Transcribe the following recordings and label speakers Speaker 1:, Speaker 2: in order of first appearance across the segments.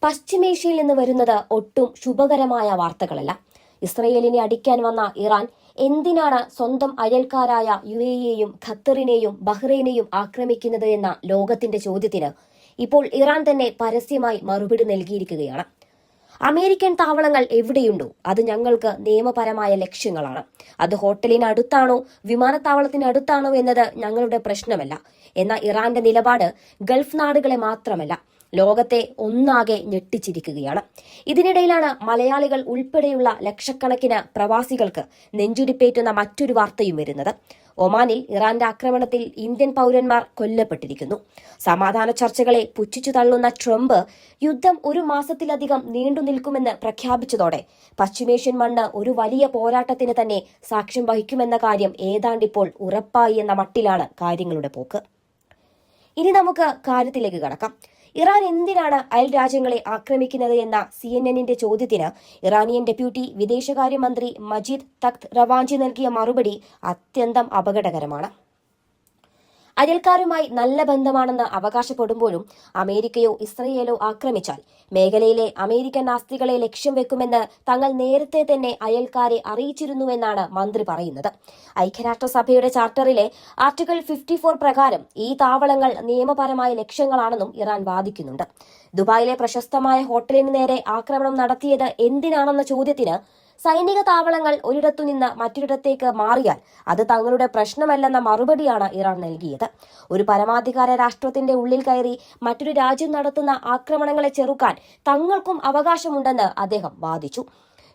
Speaker 1: പശ്ചിമേഷ്യയിൽ നിന്ന് വരുന്നത് ഒട്ടും ശുഭകരമായ വാർത്തകളല്ല. ഇസ്രയേലിനെ അടിക്കാൻ വന്ന ഇറാൻ എന്തിനാണ് സ്വന്തം അയൽക്കാരായ യുഎഇയെയും ഖത്തറിനെയും ബഹ്റൈനെയും ആക്രമിക്കുന്നത് എന്ന ലോകത്തിന്റെ ചോദ്യത്തിന് ഇപ്പോൾ ഇറാൻ തന്നെ പരസ്യമായി മറുപടി നൽകിയിരിക്കുകയാണ്. അമേരിക്കൻ താവളങ്ങൾ എവിടെയുണ്ടോ അത് ഞങ്ങൾക്ക് നിയമപരമായ ലക്ഷ്യങ്ങളാണ്. അത് ഹോട്ടലിനടുത്താണോ വിമാനത്താവളത്തിനടുത്താണോ എന്നത് ഞങ്ങളുടെ പ്രശ്നമല്ല എന്ന ഇറാന്റെ നിലപാട് ഗൾഫ് നാടുകളെ മാത്രമല്ല ലോകത്തെ ഒന്നാകെ ഞെട്ടിച്ചിരിക്കുകയാണ്. ഇതിനിടയിലാണ് മലയാളികൾ ഉൾപ്പെടെയുള്ള ലക്ഷക്കണക്കിന് പ്രവാസികൾക്ക് നെഞ്ചുടിപ്പേറ്റുന്ന മറ്റൊരു വാർത്തയും വരുന്നത്. ഒമാനിൽ ഇറാന്റെ ആക്രമണത്തിൽ ഇന്ത്യൻ പൌരന്മാർ കൊല്ലപ്പെട്ടിരിക്കുന്നു. സമാധാന ചർച്ചകളെ പുച്ഛിച്ചു തള്ളുന്ന ട്രംപ് യുദ്ധം ഒരു മാസത്തിലധികം നീണ്ടു നിൽക്കുമെന്ന് പ്രഖ്യാപിച്ചതോടെ പശ്ചിമേഷ്യൻ മണ്ണ് ഒരു വലിയ പോരാട്ടത്തിന് തന്നെ സാക്ഷ്യം വഹിക്കുമെന്ന കാര്യം ഏതാണ്ടിപ്പോൾ ഉറപ്പായി എന്ന മട്ടിലാണ് കാര്യങ്ങളുടെ പോക്ക്. ഇനി നമുക്ക് കാര്യത്തിലേക്ക് കടക്കാം. ഇറാൻ എന്തിനാണ് അയൽ രാജ്യങ്ങളെ ആക്രമിക്കുന്നത് എന്ന CNN ചോദ്യത്തിന് ഇറാനിയൻ ഡെപ്യൂട്ടി വിദേശകാര്യമന്ത്രി മജീദ് തഖ്ത് റവാഞ്ചി നൽകിയ മറുപടി അത്യന്തം അപകടകരമാണ്. അയൽക്കാരുമായി നല്ല ബന്ധമാണെന്ന് അവകാശപ്പെടുമ്പോഴും അമേരിക്കയോ ഇസ്രയേലോ ആക്രമിച്ചാൽ മേഖലയിലെ അമേരിക്കൻ ആസ്തികളെ ലക്ഷ്യം വെക്കുമെന്ന് തങ്ങൾ നേരത്തെ തന്നെ അയൽക്കാരെ അറിയിച്ചിരുന്നുവെന്നാണ് മന്ത്രി പറയുന്നത്. ഐക്യരാഷ്ട്രസഭയുടെ ചാർട്ടറിലെ ആർട്ടിക്കിൾ 54 പ്രകാരം ഈ താവളങ്ങൾ നിയമപരമായ ലക്ഷ്യങ്ങളാണെന്നും ഇറാൻ വാദിക്കുന്നുണ്ട്. ദുബായിലെ പ്രശസ്തമായ ഹോട്ടലിന് നേരെ ആക്രമണം നടത്തിയത് എന്തിനാണെന്ന ചോദ്യത്തിന് സൈനിക താവളങ്ങൾ ഒരിടത്തുനിന്ന് മറ്റൊരിടത്തേക്ക് മാറിയാൽ അത് തങ്ങളുടെ പ്രശ്നമല്ലെന്ന മറുപടിയാണ് ഇറാൻ നൽകിയത്. ഒരു പരമാധികാര രാഷ്ട്രത്തിന്റെ ഉള്ളിൽ കയറി മറ്റൊരു രാജ്യം നടത്തുന്ന ആക്രമണങ്ങളെ ചെറുക്കാൻ തങ്ങൾക്കും അവകാശമുണ്ടെന്ന് അദ്ദേഹം വാദിച്ചു.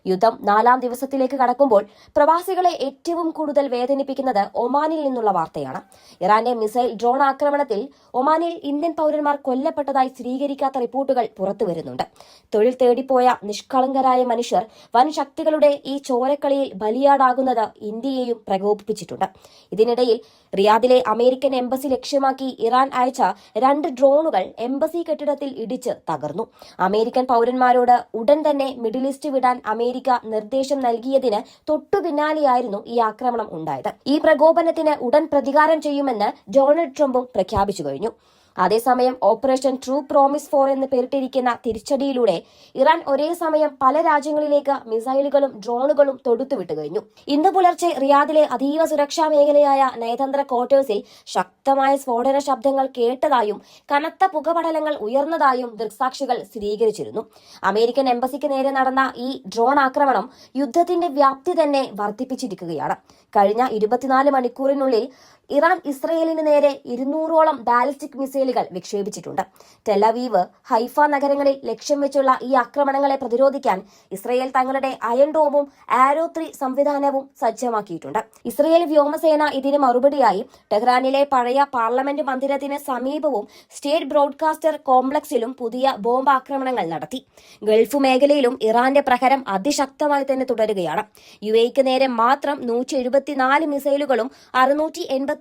Speaker 1: യുദ്ധം 4ാം ദിവസത്തിലേക്ക് കടക്കുമ്പോൾ പ്രവാസികളെ ഏറ്റവും കൂടുതൽ വേദനിപ്പിക്കുന്നത് ഒമാനിൽ നിന്നുള്ള വാർത്തയാണ്. ഇറാന്റെ മിസൈൽ ഡ്രോൺ ആക്രമണത്തിൽ ഒമാനിൽ ഇന്ത്യൻ പൌരന്മാർ കൊല്ലപ്പെട്ടതായി സ്ഥിരീകരിക്കാത്ത റിപ്പോർട്ടുകൾ പുറത്തുവരുന്നുണ്ട്. തൊഴിൽ തേടിപ്പോയ നിഷ്കളങ്കരായ മനുഷ്യർ വൻ ശക്തികളുടെ ഈ ചോരക്കളിയിൽ ബലിയാടാകുന്നത് ഇന്ത്യയെയും പ്രകോപിപ്പിച്ചിട്ടുണ്ട്. ഇതിനിടയിൽ റിയാദിലെ അമേരിക്കൻ എംബസി ലക്ഷ്യമാക്കി ഇറാൻ അയച്ച 2 ഡ്രോണുകൾ എംബസി കെട്ടിടത്തിൽ ഇടിച്ച് തകർന്നു. അമേരിക്കൻ പൌരന്മാരോട് ഉടൻ തന്നെ മിഡിൽ ഈസ്റ്റ് വിടാൻ അമേരിക്ക നിർദ്ദേശം നൽകിയതിന് തൊട്ടു പിന്നാലെയായിരുന്നു ഈ ആക്രമണം ഉണ്ടായത്. ഈ പ്രകോപനത്തിന് ഉടൻ പ്രതികാരം ചെയ്യുമെന്ന് ഡൊണാൾഡ് ട്രംപും പ്രഖ്യാപിച്ചു കഴിഞ്ഞു. അതേസമയം ഓപ്പറേഷൻ ട്രൂ പ്രോമിസ് 4 എന്ന് പേരിട്ടിരിക്കുന്ന തിരിച്ചടിയിലൂടെ ഇറാൻ ഒരേ സമയം പല രാജ്യങ്ങളിലേക്ക് മിസൈലുകളും ഡ്രോണുകളും തൊടുത്തുവിട്ടു കഴിഞ്ഞു. ഇന്ന് പുലർച്ചെ റിയാദിലെ അതീവ സുരക്ഷാ മേഖലയായ നയതന്ത്ര ക്വാർട്ടേഴ്സിൽ ശക്തമായ സ്ഫോടന ശബ്ദങ്ങൾ കേട്ടതായും കനത്ത പുകപടലങ്ങൾ ഉയർന്നതായും ദൃക്സാക്ഷികൾ സ്ഥിരീകരിച്ചിരുന്നു. അമേരിക്കൻ എംബസിക്ക് നേരെ നടന്ന ഈ ഡ്രോൺ ആക്രമണം യുദ്ധത്തിന്റെ വ്യാപ്തി തന്നെ വർദ്ധിപ്പിച്ചിരിക്കുകയാണ്. കഴിഞ്ഞ 24 മണിക്കൂറിനുള്ളിൽ ഇറാൻ ഇസ്രയേലിന് നേരെ 200ഓളം ബാലിസ്റ്റിക് മിസൈലുകൾ വിക്ഷേപിച്ചിട്ടുണ്ട്. ടെലവീവ്, ഹൈഫ നഗരങ്ങളിൽ ലക്ഷ്യം വെച്ചുള്ള ഈ ആക്രമണങ്ങളെ പ്രതിരോധിക്കാൻ ഇസ്രയേൽ തങ്ങളുടെ അയൺ ഡോമും ആരോ 3 സംവിധാനവും സജ്ജമാക്കിയിട്ടുണ്ട്. ഇസ്രയേൽ വ്യോമസേന ഇതിന് മറുപടിയായി ടെഹ്റാനിലെ പഴയ പാർലമെന്റ് മന്ദിരത്തിന് സമീപവും സ്റ്റേറ്റ് ബ്രോഡ്കാസ്റ്റർ കോംപ്ലക്സിലും പുതിയ ബോംബ് ആക്രമണങ്ങൾ നടത്തി. ഗൾഫ് മേഖലയിലും ഇറാന്റെ പ്രഹരം അതിശക്തമായി തന്നെ തുടരുകയാണ്. യുഎഇക്ക് നേരെ മാത്രം 174 മിസൈലുകളും 689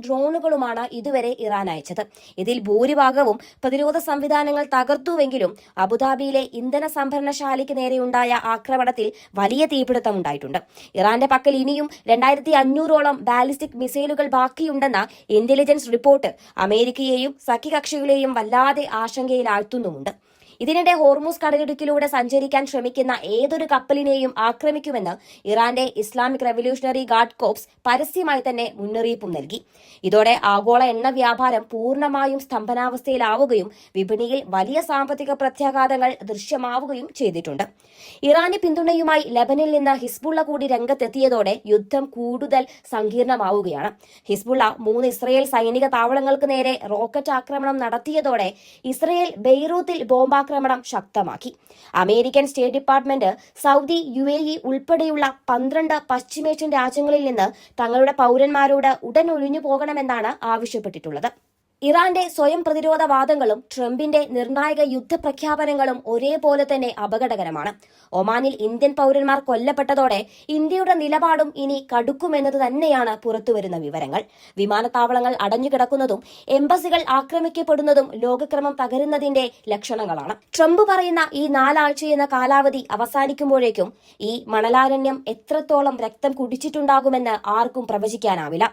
Speaker 1: ഡ്രോണുകളുമാണ് ഇതുവരെ ഇറാൻ അയച്ചത്. ഇതിൽ ഭൂരിഭാഗവും പ്രതിരോധ സംവിധാനങ്ങൾ തകർത്തുവെങ്കിലും അബുദാബിയിലെ ഇന്ധന സംഭരണശാലയ്ക്ക് നേരെയുണ്ടായ ആക്രമണത്തിൽ വലിയ തീപിടുത്തമുണ്ടായിട്ടുണ്ട്. ഇറാന്റെ പക്കൽ ഇനിയും 2500ഓളം ബാലിസ്റ്റിക് മിസൈലുകൾ ബാക്കിയുണ്ടെന്ന ഇന്റലിജൻസ് റിപ്പോർട്ട് അമേരിക്കയെയും സഖ്യകക്ഷികളെയും വല്ലാതെ ആശങ്കയിലാഴ്ത്തുന്നുമുണ്ട്. ഇതിനിടെ ഹോർമൂസ് കടലിടുക്കിലൂടെ സഞ്ചരിക്കാൻ ശ്രമിക്കുന്ന ഏതൊരു കപ്പലിനെയും ആക്രമിക്കുമെന്ന് ഇറാന്റെ ഇസ്ലാമിക് റവല്യൂഷണറി ഗാർഡ് കോർപ്സ് പരസ്യമായി തന്നെ മുന്നറിയിപ്പും നൽകി. ഇതോടെ ആഗോള എണ്ണ വ്യാപാരം പൂർണ്ണമായും സ്തംഭനാവസ്ഥയിലാവുകയും വിപണിയിൽ വലിയ സാമ്പത്തിക പ്രത്യാഘാതങ്ങൾ ദൃശ്യമാവുകയും ചെയ്തിട്ടുണ്ട്. ഇറാന് പിന്തുണയുമായി ലബനിൽ നിന്ന് ഹിസ്ബുള്ള കൂടി രംഗത്തെത്തിയതോടെ യുദ്ധം കൂടുതൽ സങ്കീർണമാവുകയാണ്. ഹിസ്ബുള്ള 3 ഇസ്രയേൽ സൈനിക താവളങ്ങൾക്ക് നേരെ റോക്കറ്റ് ആക്രമണം നടത്തിയതോടെ ഇസ്രയേൽ ബെയ്റൂത്തിൽ ബോംബാക്രമണം ശക്തമാക്കി. American state department Saudi, UAE ഉൾപ്പെടെയുള്ള 12 പശ്ചിമേഷ്യൻ രാജ്യങ്ങളിൽ നിന്ന് തങ്ങളുടെ പൌരന്മാരോട് ഉടൻ ഒഴിഞ്ഞു പോകണമെന്നാണ് ആവശ്യപ്പെട്ടിട്ടുള്ളത്. ഇറാന്റെ സ്വയം പ്രതിരോധ വാദങ്ങളും ട്രംപിന്റെ നിർണായക യുദ്ധപ്രഖ്യാപനങ്ങളും ഒരേപോലെ തന്നെ അപകടകരമാണ്. ഒമാനിൽ ഇന്ത്യൻ പൌരന്മാർ കൊല്ലപ്പെട്ടതോടെ ഇന്ത്യയുടെ നിലപാടും ഇനി കടുക്കുമെന്നത് തന്നെയാണ് പുറത്തുവരുന്ന വിവരങ്ങൾ. വിമാനത്താവളങ്ങൾ അടഞ്ഞുകിടക്കുന്നതും എംബസികൾ ആക്രമിക്കപ്പെടുന്നതും ലോകക്രമം തകരുന്നതിന്റെ ലക്ഷണങ്ങളാണ്. ട്രംപ് പറയുന്ന ഈ 4 ആഴ്ചയെന്ന കാലാവധി അവസാനിക്കുമ്പോഴേക്കും ഈ മണലാരണ്യം എത്രത്തോളം രക്തം കുടിച്ചിട്ടുണ്ടാകുമെന്ന് ആർക്കും പ്രവചിക്കാനാവില്ല.